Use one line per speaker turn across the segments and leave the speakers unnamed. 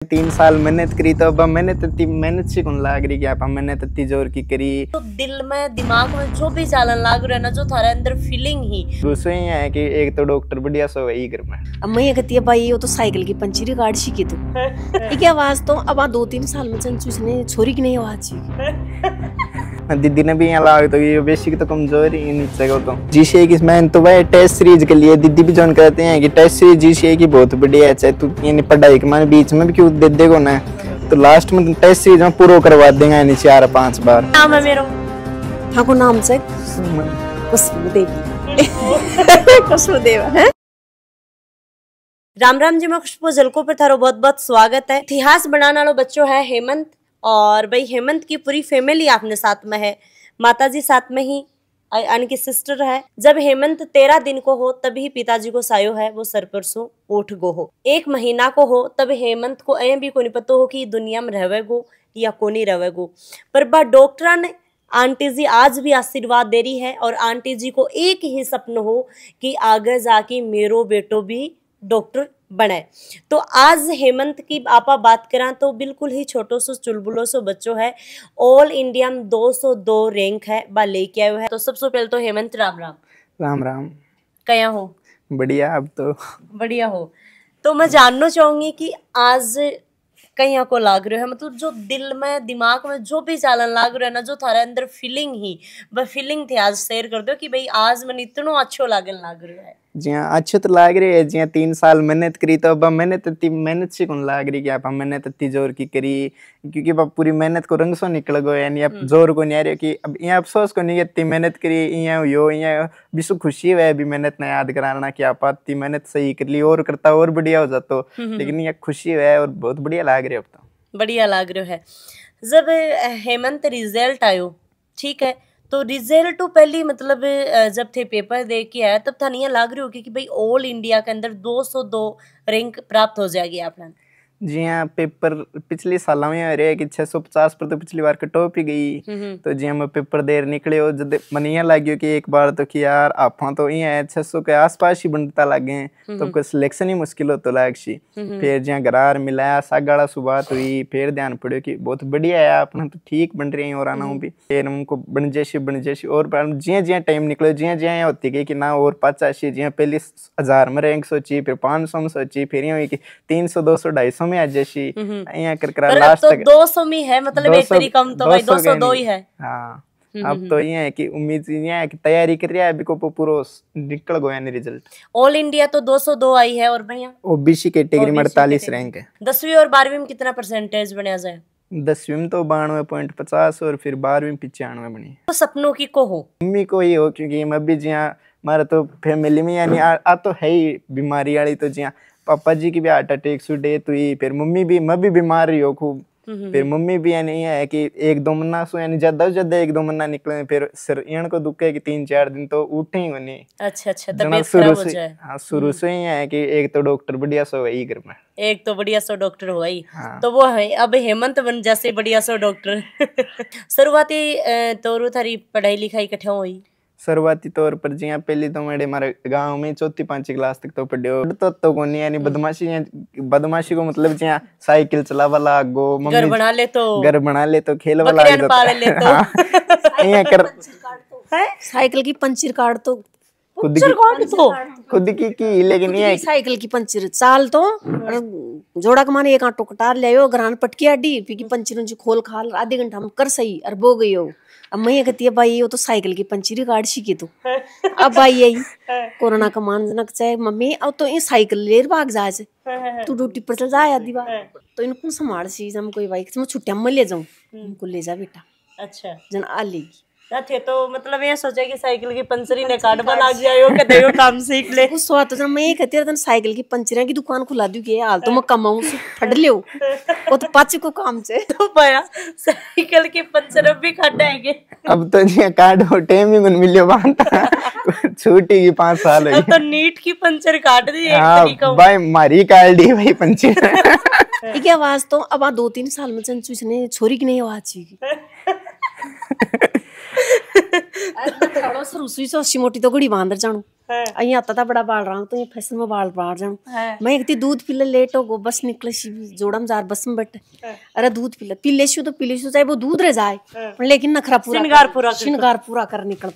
3 साल मेहनत करी तो अब मेहनत इतनी मेहनत से कौन लाग रही कि आप मेहनत इतनी जोर की करी
तो दिल में दिमाग में जो भी चालन लाग रहा है ना, जो थारे अंदर फीलिंग ही
दूसरे ही है कि एक तो डॉक्टर बढ़िया सो वही घर में।
अब मैं ये कहती है भाई वो तो साइकिल की पंचरी काट सीखी तू ठीक है आवाज तो अब 2-3 साल में चंचू ने छोरी की नहीं आवाज सीखी
दीदी ने भी यहाँ लाग तो ये बेसिक तो कमजोर ही नीचे को तो जीसीए की मैं तो भाई टेस्ट सीरीज के लिए दीदी भी जोन कहते हैं कि टेस्ट सीरीज जीसीए की बहुत बढ़िया है, चाहे तू यानी पढ़ाई के माने बीच में भी क्यों दे देगो ना तो लास्ट में टेस्ट सीरीज में पूरा करवा देंगे यानी 4-5 बार।
नाम है मेरा
ठाकुर नाम से कुसुमदेव है।
राम राम जी, मैं खुशबू झलको पर थारो बहुत बहुत स्वागत है। इतिहास बनाने वालों बच्चों है हेमंत, और भाई हेमंत की पूरी फैमिली आपने साथ में है, माताजी साथ में ही उनकी सिस्टर है। जब हेमंत 13 दिन को हो तभी पिताजी को सायो है वो सर पर सो उठ गो हो। 1 महीना को हो तब हेमंत को ऐ भी को नहीं पता हो कि दुनिया में रहेगो या को नहीं रहेगो, पर बा डॉक्टर ने आंटी जी आज भी आशीर्वाद दे रही है और आंटी जी को एक ही सपना हो कि आगे जाके मेरो बेटो भी डॉक्टर बने। तो आज हेमंत की आपा बात करा तो बिल्कुल ही छोटो सो चुलबुलो सो बच्चो है, ऑल इंडिया में 202 रैंक है बा लेके आयो है। तो सबसे पहले तो हेमंत राम राम।
राम राम।
कया हो?
बढ़िया। अब तो
बढ़िया हो। तो मैं जानना चाहूंगी कि आज कहीं को लाग रहा है, मतलब जो दिल में दिमाग में जो भी चालन लाग रहा है ना, जो थारे अंदर फीलिंग ही वह फीलिंग थी आज शेयर कर दो कि भाई आज मन इतना अच्छो लागन लाग रहा है।
जी हाँ, अच्छे तो लाग रही है। जी 3 साल मेहनत करी तो अब मेहनत इतनी मेहनत से कौन लाग रही कि आप मेहनत इतनी जोर की करी, क्योंकि अब पूरी मेहनत को रंग सो निकल गो यानी अब जोर को नहीं आ रही कि अब यहाँ अफसोस को नहीं इतनी मेहनत करी यहाँ यो यहाँ विश्व खुशी है अभी मेहनत ने याद कराना कि आप इतनी मेहनत सही कर ली और करता और बढ़िया हो जाता, लेकिन यहाँ खुशी है और बहुत बढ़िया लाग रही है। अब तो बढ़िया
लाग रहा है। जब हेमंत रिजल्ट आयो, ठीक है, तो रिजल्ट तो पहली मतलब जब थे पेपर दे के आया तब था नहीं लाग रही होगी कि भाई ऑल इंडिया के अंदर 202 रैंक प्राप्त हो जाएगी आपने।
जी हाँ, पेपर पिछले साल में रहे कि 650 पर तो पिछली बार कट ऑफ ही गई। तो जी हम पेपर देर निकले हो जब मन यहाँ लगे कि एक बार तो कि यार आप तो यहाँ 600 के आसपास ही बनता लगे तो कोई सिलेक्शन ही मुश्किल हो तो लाग सी। फिर जहाँ घरार मिलाया सागाड़ा सुबह तो ही फिर ध्यान पड़ो कि बहुत बढ़िया है अपना तो ठीक बन रही है और आना भी फिर हमको बन जैसी और जिया जिया टाइम निकलो जिया जिया होती गई कि ना और 50 जिया पहले 1000 में रैंक सोची फिर 500 में सोची फिर यहाँ कि 300 200 250 में आज जैसी यहाँ कर लास्ट
तक 200 में है, मतलब एक तरी कम तो भाई 202 ही है।
हाँ अब तो ये है कि उम्मीद ये है कि तैयारी कर रहा है अभी को पूरा निकल गया यानी रिजल्ट।
ऑल इंडिया तो 202 आई है और भैया
ओबीसी कैटेगरी में 48 रैंक है।
10वीं और 12वीं में कितना परसेंटेज बनया जाए?
10वीं में तो 92.50 और फिर 12वीं 95 बनी।
तो सपनों की को हो
मम्मी को ही हो क्योंकि मैं भी जी हमारा तो फैमिली में यानी आ तो है ही बीमारी वाली, तो जी पापा जी की भी हार्ट अटैक से डेथ हुई, फिर मम्मी भी मैं भी बीमार रही हो खूब, फिर मम्मी भी यानी है कि 1-2 महीना सो यानी ज्यादा से ज्यादा 1-2 महीना निकले फिर सर को दुख है कि 3-4 दिन तो उठे ही होनी।
अच्छा तबीयत खराब हो जाए।
हाँ शुरू से ही है कि एक तो डॉक्टर बढ़िया सो वही घर में, एक
तो बढ़िया सो डॉक्टर हुआ ही। हाँ। तो वो है अब हेमंत बन जैसे बढ़िया सो डॉक्टर। शुरुआती तौर थारी पढ़ाई लिखाई कठा हुई?
शुरुआती तौर पर जी पहले तो मेरे हमारे गांव में 4th-5th क्लास तक तो पढ़े तो को नहीं यानी बदमाशी को मतलब जी साइकिल चला वाला गो
घर बना ले तो खेल वाला
कर
साइकिल की पंचर काट तो
खुद की लेकिन ये
साइकिल की पंचर चाल तो जोड़ा के माने एक आटो कटार ले आयो ग्रान पटकी आडी पी की पंचर जो खोल खाल आधे घंटा में कर सही और बो गई हो। अब मैं ये कहती है भाई वो तो साइकिल की पंचरी काट सीखी तू अब भाई यही कोरोना का मानक चाहे मम्मी अब तो ये साइकिल ले भाग जाए तू ड्यूटी पर चल जाए आदि बार तो इनको संभाल सी हम कोई भाई छुट्टियां में ले जाऊं इनको ले जा बेटा।
अच्छा
जन
आ लेगी
थे तो मतलब ये सोचा कि साइकिल की पंचरी ने काट बना गया कहते हो काम सीख ले
उस बात तो मैं ये कहती है साइकिल की पंचरियां की दुकान खुला दूं के हाल तो मैं कमाऊं से फट लियो वो तो पाच को काम से
तो पाया साइकिल की पंचर अब भी काटेंगे।
अब तो जी कार्ड हो टाइम ही मिलियो बांटा छूटी की 5 साल हो
तो नीट की पंचर काट दी एक
तरीका भाई मारी काट दी भाई पंचर।
ठीक है आवाज तो अब 2-3 साल में चंचू ने छोरी की नहीं आवाज सीखी। मोटी तो घड़ी बांधर जाऊं यहाँ आता था बड़ा बाल रहा हूँ तो ये फैशन में बाल बाढ़ जाऊँ मैं एक दूध पीले लेट हो गो बस निकले जोड़म जार बस में बैठे अरे दूध पी ले तो चाहे वो दूध रह जाए लेकिन नखरा पूरा श्रृंगार पूरा कर निकल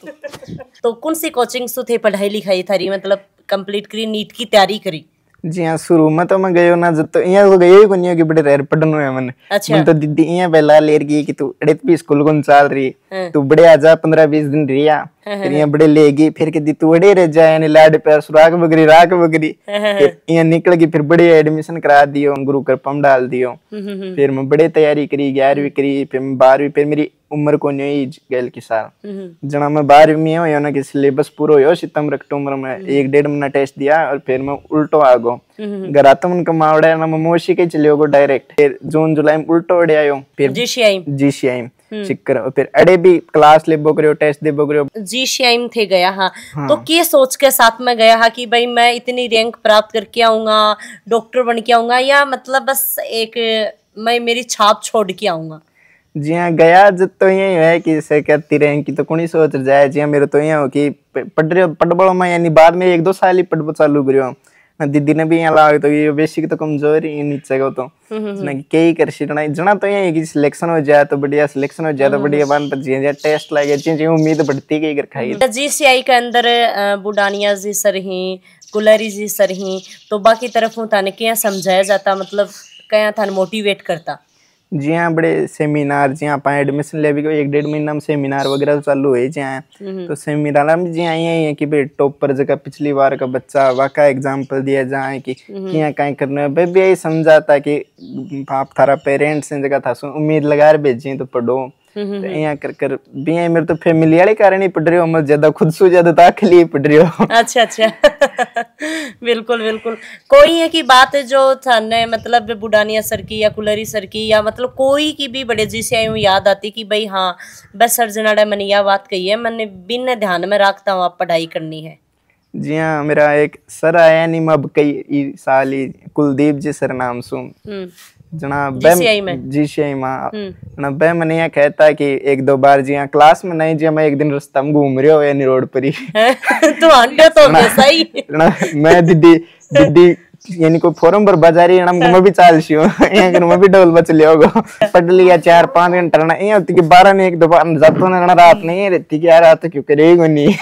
तो कौन सी कोचिंग से थे पढ़ाई लिखाई थारी मतलब कंप्लीट करी नीट की तैयारी करी
जी हाँ शुरू में तो मैं गयो ना जब तो यहाँ तो गयो ही को नहीं कि बड़े रह पढ़नो है मन
अच्छा
मन तो दीदी यहाँ पहला लेर गई कि तू अड़े भी स्कूल को चल रही तू बड़े आजा 15-20 दिन रिया फिर यहाँ बड़े लेगी फिर के दी तू बड़े रह जाए यानी लाड पे सुराग बगरी राग बगरी यहाँ निकल गई फिर बड़े एडमिशन करा दियो गुरु कृपा में डाल दियो फिर मैं बड़े तैयारी करी 11वीं करी फिर 12वीं फिर मेरी उम्र को नहीं गैल की साल जना मैं 12वीं में हो ना कि सिलेबस पूरा हो सितंबर अक्टूबर में 1-1.5 महीना टेस्ट दिया और फिर मैं उल्टो आ गो घर आता उनका मावड़ा ना मैं मोशी के चले गो डायरेक्ट फिर जून जुलाई में उल्टो उड़े आयो फिर जीसीआई सिक्कर फिर अड़े भी क्लास ले बोकरियो टेस्ट दे बोकरियो
जीसीआई में थे गया हाँ तो क्या सोच के साथ में गया हाँ कि भाई मैं इतनी रैंक प्राप्त करके आऊंगा डॉक्टर बन के आऊंगा या मतलब बस एक मैं मेरी छाप छोड़ के आऊंगा
जी हाँ गया जब तो यही है कि इसे करती रहे कि तो कौन सोच जाए जी हाँ मेरे तो यहाँ हो कि पढ़ में यानी बाद में 1-2 साल ही पढ़ चालू करियो दीदी ने भी यहाँ लागे तो ये बेसिक तो कमजोर ही नीचे को तो कई कर सीटना जना तो यही कि सिलेक्शन हो जाए तो बढ़िया सिलेक्शन हो जाए तो बढ़िया बात पर जी टेस्ट लागे जी उम्मीद बढ़ती गई कर खाई
जीसीआई के अंदर बुडानिया जी सर ही कुलरी जी सर ही तो बाकी तरफ थाने क्या समझाया जाता मतलब क्या थाने मोटिवेट करता
जी हाँ बड़े सेमिनार जी हाँ एडमिशन ले भी 1-1.5 महीना में सेमिनार वगैरह चालू हुए जी हाँ तो सेमिनार में जी हाँ यही है कि भाई टॉपर जगह पिछली बार का बच्चा वाका एग्जाम्पल दिया जाए कि यहाँ कहीं करना है भाई भी यही समझाता कि आप थारा पेरेंट्स जगह था उम्मीद लगा भेजी तो पढ़ो तो यहाँ कर भी मेरे तो फैमिली वाले कारण ही पढ़ रही हो मैं ज्यादा खुद से ज्यादा दाखिल ही पढ़ रही हो
अच्छा बिल्कुल बिल्कुल कोई है की बात है जो थाने मतलब बुडानिया सर की या कुलरी सर की या मतलब कोई की भी बड़े जीसीआई में याद आती कि भाई हाँ बस सर जनाड़ा मैंने यह बात कही है मैंने बिन ध्यान में रखता हूँ आप पढ़ाई करनी है
जी हाँ मेरा एक सर आया नहीं मैं अब कई साल ही कुलदीप जी सर नाम सुन जना जीसीआई में बे मैंने यहाँ कहता है कि 1-2 बार जी हाँ क्लास में नहीं जी मैं एक दिन रास्ता में घूम रही हो यानी रोड पर ही
तो अंडे तो सही
मैं दीदी यानी कोई फोरम पर बजा रही है मैं भी चाल सी हूँ यहाँ मैं भी डोल बच लिया होगा पढ़ लिया 4-5 घंटा रहना यहाँ होती कि 12 में 1-2 बार जाता ना रात नहीं रहती कि यार रात क्यों करेगा नहीं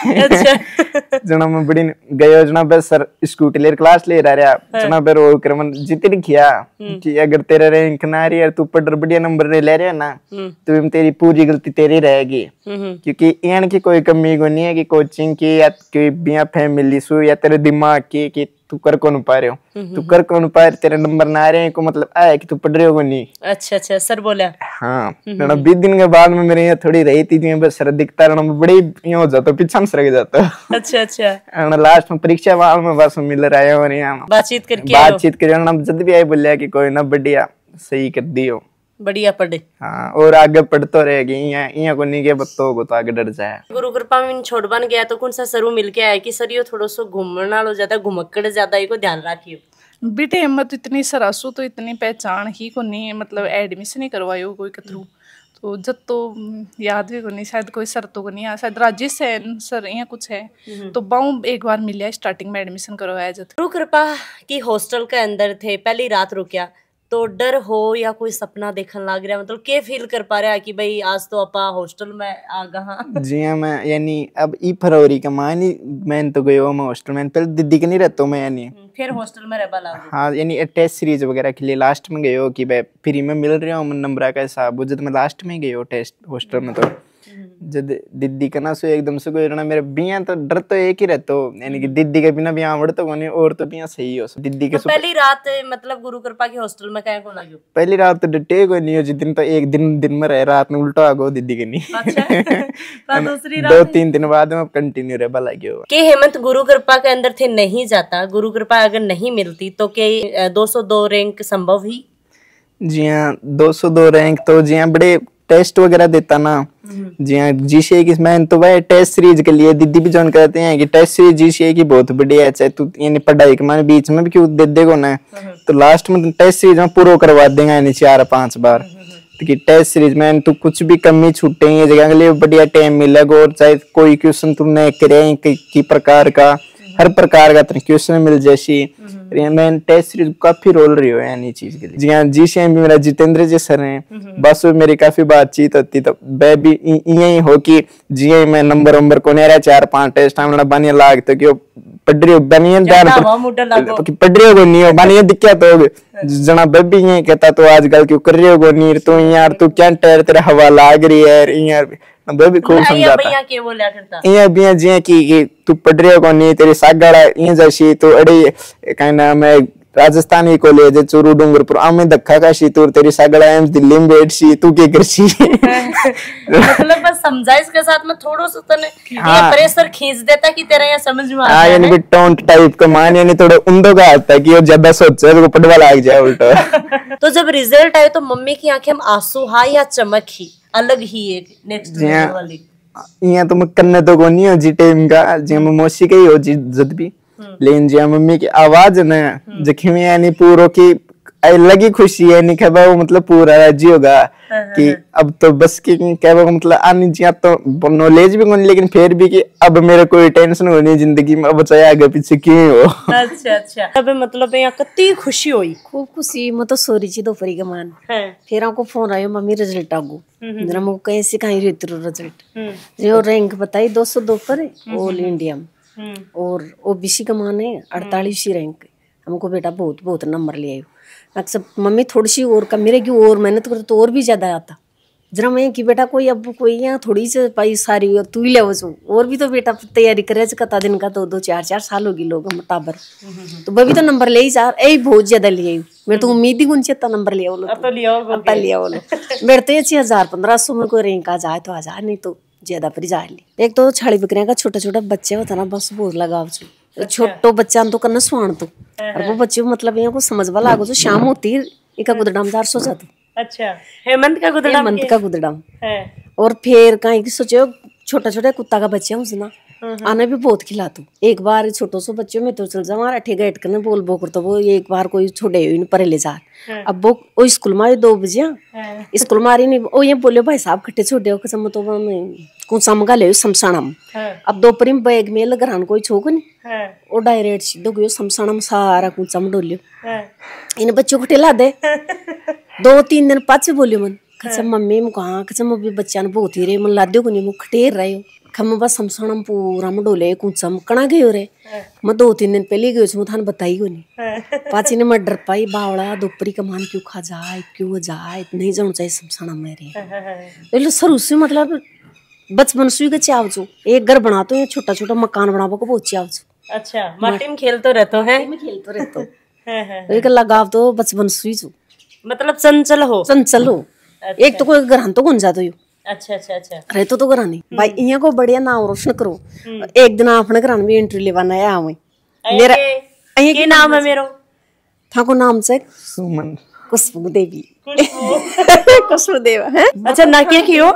जना मैं बड़ी गयो जना बस सर स्कूटी ले क्लास ले रहा जना पर वो क्रम जितनी किया कि अगर तेरा रैंक ना रही है तू पढ़ बढ़िया नंबर ले रहा ना तो तेरी पूरी गलती तेरी रहेगी क्योंकि यहाँ की कोई कमी को नहीं है कि कोचिंग की या कोई बिया फैमिली सु या तेरे दिमाग की तू कर कौन पा रहे हो तू कर कौन पा रहे तेरे नंबर ना आ रहे हैं को मतलब आया कि तू पढ़ रहे हो नहीं
अच्छा सर बोला हाँ
20 दिन के बाद में मेरे यहाँ थोड़ी रही थी बस सर दिखता रहना बड़ी यहाँ हो जाता पीछा में सरक जाता
अच्छा
लास्ट में परीक्षा वाल में बस मिल रहा है और यहाँ
बातचीत करके
जब भी आई बोलिया कि कोई ना बढ़िया सही कर दियो
बढ़िया पढ़े
हाँ और आगे पढ़ते रहेगी यहाँ को नहीं के बत्तो को तो आगे डर जाए
गुरु कृपा में छोड़ बन गया तो कौन सा सरू मिल के आया कि सर यो थोड़ा सा घूमना लो ज्यादा घुमक्कड़ ज्यादा ही को ध्यान रखियो
बेटे हिम्मत इतनी सरासू तो इतनी पहचान ही को नहीं मतलब एडमिशन ही करवायो कोई के थ्रू तो जब तो याद भी को नहीं शायद कोई सर तो को नहीं शायद राजेश सर यहाँ कुछ है तो बाऊ एक बार मिलिया स्टार्टिंग में एडमिशन करवाया जब
गुरु कृपा की हॉस्टल के अंदर थे पहली रात रुकिया तो डर हो या कोई सपना देखने लग रहा मतलब क्या फील कर पा रहा है कि भाई आज तो अपा हॉस्टल में आ गया
जी हाँ मैं यानी अब फरवरी का मानी मैं तो गयो मैं हॉस्टल में पहले दीदी के नहीं रहता मैं यानी
फिर हॉस्टल में रहबा लगा
हाँ यानी टेस्ट सीरीज वगैरह के लिए लास्ट में गयो कि भाई फ्री में मिल रहा हूँ नंबर का हिसाब जब मैं लास्ट में गयो टेस्ट हॉस्टल में तो जब दीदी का ना सो एकदम से कोई रहना मेरे बिया तो डर तो एक ही रहता यानी कि दीदी के बिना बिया आवड़ तो कोनी और तो बिया सही हो दीदी के
तो पहली रात मतलब गुरु कृपा के हॉस्टल में क्या को लगे
पहली रात तो डटे को नहीं हो जिस दिन तो एक दिन में रह रात में उल्टा आ गो दीदी के नहीं
अच्छा दूसरी रात
2-3 दिन बाद में कंटिन्यू रहबा लगे हो
के हेमंत गुरु कृपा के अंदर थे नहीं जाता गुरु कृपा अगर नहीं मिलती तो के 202 रैंक संभव ही
जी हाँ 202 रैंक तो जी हाँ बड़े टेस्ट वगैरह देता ना जी हाँ जीसीए की मैं तो भाई टेस्ट सीरीज के लिए दीदी भी जॉइन करते हैं कि टेस्ट सीरीज जीसीए की बहुत बढ़िया है चाहे तू यानी पढ़ाई के माने बीच में भी क्यों दे देगो ना तो लास्ट में टेस्ट सीरीज में पूरा करवा देंगे यानी 4-5 बार कि टेस्ट सीरीज में तू कुछ भी कमी छूटे ये जगह के लिए बढ़िया टाइम मिलेगा और चाहे कोई क्वेश्चन तुमने करे की प्रकार का हर प्रकार का क्वेश्चन मिल जैसी मैं टेस्ट सीरीज काफी रोल रही हो यानी चीज के लिए। जी हाँ, जी से मेरा जितेंद्र जी सर हैं, बस मेरी काफी बातचीत होती तो वह भी यही हो कि जी मैं नंबर को नहीं रहा 4-5 टेस्ट हमने बनिया लाग तो कि पढ़ रही हो बनिया पढ़ रही हो नहीं हो बनिया दिक्कत तो जना बेबी यही कहता तो आजकल क्यों कर रही हो नीर तू यार तू क्या टेर तेरा हवा लाग रही है यार बेबी खूब समझाता ये भी जी कि तू पढ़ रही हो नहीं तेरी सागड़ा ये जैसी तो अड़ी कहना मैं राजस्थानी कॉलेज चूरू डूंगरपुर आमे धक्का का शीतूर तेरी सागड़ा एम्स दिल्ली में बैठ सी तू के करसी
मतलब बस समझाइश के साथ में थोड़ा सा तने ये प्रेशर खींच देता कि तेरा ये समझ में आ
हां यानी भी टोंट टाइप का मान यानी थोड़ा उंदो का आता है कि वो ज्यादा सोचे तो पढ़वा लाग जाए उल्टा।
तो जब रिजल्ट आए तो मम्मी की आंखें में आंसू हा या चमक ही अलग ही एक नेक्स्ट लेवल वाली
यहाँ तो मैं करने तो को नहीं हो जी टाइम का जी मैं मौसी का ही हो जी जद भी लेकिन जी मम्मी की आवाज न जख्मी यानी पूरो की लगी खुशी है नहीं कहबा वो मतलब पूरा राजी होगा कि अब तो बस की कहबा मतलब आनी जी तो नॉलेज भी नहीं लेकिन फिर भी कि अब मेरे कोई टेंशन हो नहीं जिंदगी में अब चाहे आगे पीछे क्यों हो।
अच्छा अब मतलब यहाँ कितनी खुशी हुई
खूब खुशी मैं तो सोरी ची दोपहरी के मान फिर आपको फोन आयो मम्मी रिजल्ट आगो जरा मुझको कहीं से कहीं रहते रिजल्ट जो रैंक बताई 202 पर ऑल इंडिया में और ओबीसी का मान है 48 रैंक हमको बेटा बहुत नंबर ले आयो अक्सर मम्मी थोड़ी सी और कम मेरे की और मेहनत करते तो और भी ज्यादा आता जरा मैं कि बेटा कोई अब कोई यहाँ थोड़ी सी पाई सारी तू ही ले और भी तो बेटा तैयारी करे कता दिन का तो 2-4 साल होगी लोग टाबर तो वह भी तो नंबर ले ही जा बहुत ज्यादा ले आई मेरे तो उम्मीद ही कौन इतना नंबर लिया बोलो मेरे तो 1500 में कोई रैंक आ जाए तो आ जाए नहीं तो ज्यादा पर जा ली। एक तो छाड़ी बकरियां का छोटा बच्चे होता ना बस बहुत लगाव छोटो बच्चा तो करना सुहान तो और वो बच्चे मतलब यहाँ को समझ वाला लागो तो शाम होती इका गुदड़ाम 400 जाता।
अच्छा हेमंत का गुदड़ाम
और फिर कहीं सोचो छोटा कुत्ता का बच्चा उसना आने भी बहुत खिलाता एक बार छोटो सो बच्चे में तो चल जा अठे गेट करने बोल बोकर तो वो एक बार कोई छोटे परे ले जा अब वो स्कूल में 2 बजे स्कूल में नहीं वो ये बोले भाई साहब खट्टे छोटे हो कसम तो कुछ समगा ले शमशानम अब दोपहरी में बैग में लगरान कोई छोक नहीं वो डायरेक्ट सीधो गयो शमशानम सारा कुछ चम डोलियो इन बच्चों को टेला दे 2-3 दिन पाछे बोलियो मन कसम मम्मी में कहा कसम अभी बच्चा ने बहुत ही रे मन लाद्यो को नहीं मुख खटेर रहे हो खम बस शमशानम पूरा में डोले कुछ कणा गयो रे मैं 2-3 दिन पहले गयो मैं थाने बताई को नहीं पाची ने मैं डर पाई बावड़ा दोपहरी का मान क्यों खा जाए क्यों जाए नहीं जाना चाहिए शमशानम में रे सर उससे मतलब बचपन से के चाव छो एक घर बना तो ये छोटा मकान बनाबो को बहुत चाव छो।
अच्छा माटी में खेलतो रहतो है
एक लगाव तो बचपन से छो
मतलब चंचल हो
अच्छा। एक तो कोई घर तो कौन जातो यो
अच्छा
रहतो तो घर नहीं भाई इया को बढ़िया नाम रोशन करो एक दिन आपने घर में एंट्री लेवाना है आवे मेरा
ये नाम है मेरो
था को नाम से
सुमन
खुशबू देवी खुशबू देवा है
अच्छा ना क्या कियो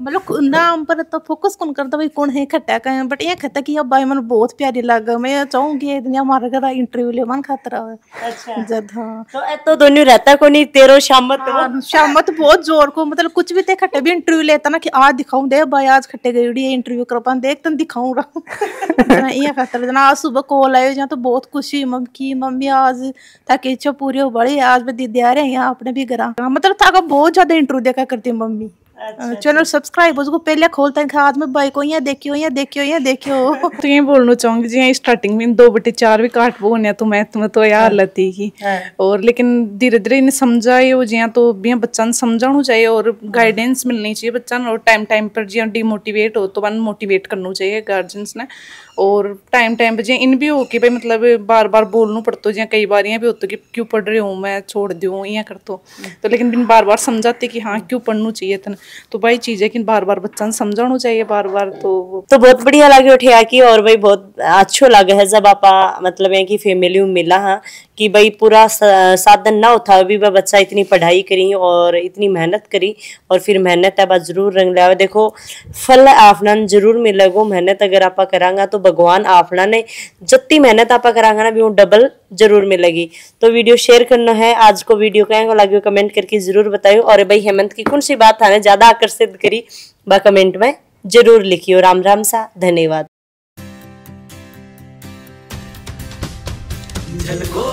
मतलब नाम पर तो फोकस कौन करता भाई कौन है खट्टा का बट ये खट्टा की अब भाई मन बहुत प्यारी लगा मैं चाहूंगी एक दिन हमारे घर इंटरव्यू ले मन खतरा है।
अच्छा
जद हाँ
तो दोनों रहता को नहीं तेरो शामत
बहुत जोर को मतलब कुछ भी ते खट्टे भी इंटरव्यू लेता ना कि आज दिखाऊं दे भाई आज खट्टे गई इंटरव्यू कर पान देख तन दिखाऊं रहा ये खतरा जना आज सुबह कॉल आयो जहाँ तो बहुत खुशी मम्मी आज ताकि इच्छा पूरी हो बड़ी आज मैं दीदी आ रहे हैं यहाँ अपने भी घर मतलब था बहुत ज्यादा इंटरव्यू देखा करती मम्मी। चैनल सब्सक्राइब उसको पहले खोलता है आज में भाई को यहाँ देखियो तो ये बोलना चाहूंगी जी स्टार्टिंग में 2/4 भी काट वो तो मैं तुम्हें तो यार लती की और लेकिन धीरे धीरे इन्हें समझाए वो जी तो बच्चा ने समझाना चाहिए और गाइडेंस मिलनी चाहिए बच्चा और टाइम पर जी डिमोटिवेट हो तो वन मोटिवेट करना चाहिए गार्जियंस ने और टाइम पर जी इन भी हो कि भाई मतलब बार बोलना पड़ता जी कई बार यहाँ भी होता कि क्यों पढ़ रही हूँ मैं छोड़ दूँ यहाँ कर तो लेकिन बिन बार समझाते कि हाँ क्यों पढ़ना चाहिए था तो भाई चीज है कि बार बार समझाना चाहिए बार तो
बहुत बढ़िया लगे उठे की और भाई बहुत अच्छो लगे है जब आप मतलब है कि फैमिली में मिला हाँ कि भाई पूरा साधन ना उठा अभी वह बच्चा इतनी पढ़ाई करी और इतनी मेहनत करी और फिर मेहनत है जरूर रंग लिया देखो फल आपना जरूर मिलेगो मेहनत अगर आप करांगा तो भगवान आपना ने जितनी मेहनत आप करांगा ना भी वो डबल जरूर मिलेगी। तो वीडियो शेयर करना है आज को वीडियो कैसा लगे कमेंट करके जरूर बताइयो और भाई हेमंत की कौन सी बात थाने ज्यादा आकर्षित करी बा कमेंट में जरूर लिखियो। राम सा धन्यवाद।
झलको